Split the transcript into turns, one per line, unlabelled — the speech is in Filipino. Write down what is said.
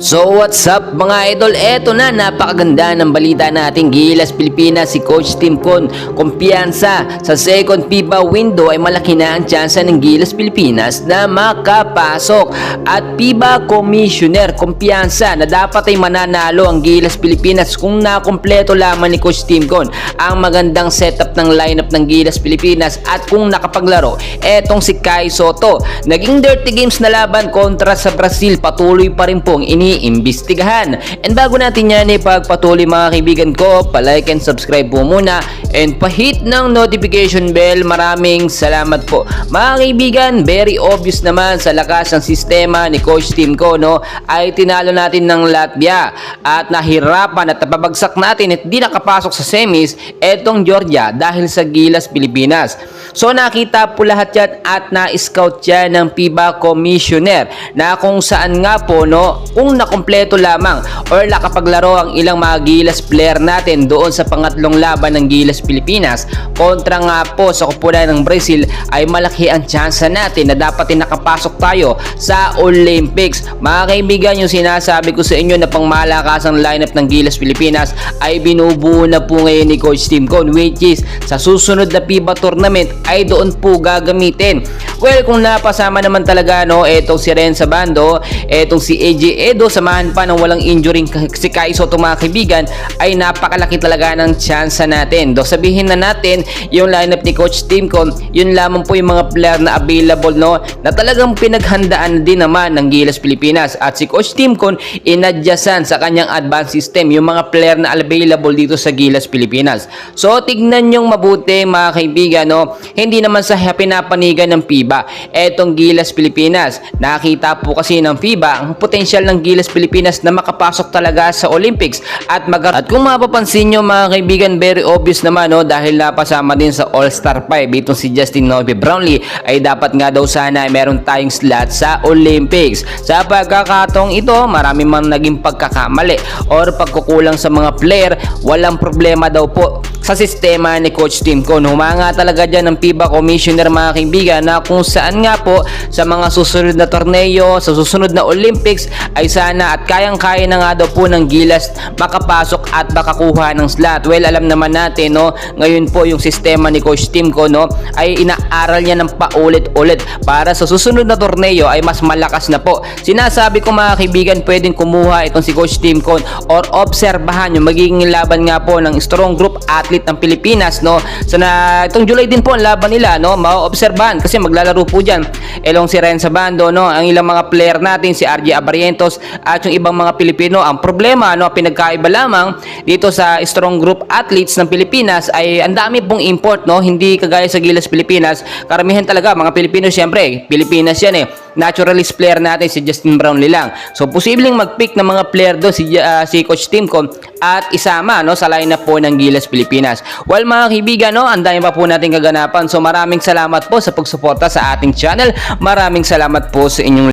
So what's up mga idol, eto na, napakaganda ng balita nating Gilas Pilipinas, si Coach Tim Con. Kumpiyansa sa second FIBA window ay malaki na ang tsansa ng Gilas Pilipinas na makapasok. At FIBA Commissioner, kumpiyansa na dapat ay mananalo ang Gilas Pilipinas kung nakumpleto lamang ni Coach Tim Con ang magandang setup ng lineup ng Gilas Pilipinas at kung nakapaglaro etong si Kai Sotto. Naging dirty games na laban kontra sa Brazil, patuloy pa rin pong iniimbestigahan. And bago natin yan ipagpatuloy mga kaibigan ko, palike and subscribe po muna and pahit ng notification bell. Maraming salamat po mga kaibigan. Very obvious naman sa lakas ng sistema ni Coach Tim Con, no, ay tinalo natin ng Latvia at nahirapan at napabagsak natin at di nakapasok sa semis etong Georgia dahil sa Gilas Pilipinas. So nakita po lahat yan at na-scout yan ng FIBA Commissioner na kung saan nga po, no, kung nakumpleto lamang or nakapaglaro ang ilang mga Gilas player natin doon sa pangatlong laban ng Gilas Pilipinas kontra nga po sa kupunan ng Brazil, ay malaki ang tsansa natin na dapat din nakapasok tayo sa Olympics. Mga kaibigan, yung sinasabi ko sa inyo na pangmalakasang lineup ng Gilas Pilipinas ay binubuo na po ngayon ni Coach Tim Con, which is sa susunod na FIBA tournament ay doon po gagamitin. Well, kung napasama naman talaga, no, etong si Ren sa bando, etong si AJ Edo, samahan pa ng walang injury si Kai Sotto mga kaibigan, ay napakalaki talaga ng tsansa natin. Do sabihin na natin yung lineup ni Coach Tim Con, yun lamang po yung mga player na available, no, na talagang pinaghandaan din naman ng Gilas Pilipinas. At si Coach Tim Con inadyasan sa kanyang advanced system yung mga player na available dito sa Gilas Pilipinas. So tignan yung mabuti mga kaibigan, no, hindi naman sa pinapanigan ng FIBA etong Gilas Pilipinas. Nakita po kasi ng FIBA ang potensyal ng Gilas Pilipinas na makapasok talaga sa Olympics at kung mapapansin nyo mga kaibigan, very obvious naman, no, dahil napasama din sa All-Star 5 itong si Justin Novi Brownlee, ay dapat nga daw sana ay meron tayong slot sa Olympics. Sa pagkakataong ito, marami man naging pagkakamali or pagkukulang sa mga player, walang problema daw po sa sistema ni Coach Tim Con. Humanga talaga dyan ng FIBA Commissioner mga kaibigan na kung saan nga po sa mga susunod na torneo, sa susunod na Olympics ay sana at kayang-kaya na nga daw po ng Gilas makapasok at makakuha ng slot. Well, alam naman natin, no, ngayon po yung sistema ni Coach Tim Con, no, ay inaaral niya ng paulit-ulit para sa susunod na torneo ay mas malakas na po. Sinasabi ko mga kaibigan, pwedeng kumuha itong si Coach Tim Con or obserbahan yung magiging laban nga po ng strong group athlete ng Pilipinas, no. Itong July din po ang laban nila, no, maoobserbahan kasi maglalaro po dyan elong si Ren sa bando, no, ang ilang mga player natin si RJ Abarientos at yung ibang mga Pilipino. Ang problema, no, pinagkaiba lamang dito sa strong group athletes ng Pilipinas ay ang dami pong import, no, hindi kagaya sa Gilas Pilipinas. Karamihan talaga mga Pilipino, syempre Pilipinas yan naturalist player natin si Justin Brownlee lang. So posibleng mag-pick ng mga player doon si Coach Tim Con at isama, no, sa lineup po ng Gilas Pilipinas. Well mga kaibigan, no, ang dami pa po natin kaganapan. So maraming salamat po sa pagsuporta sa ating channel. Maraming salamat po sa inyong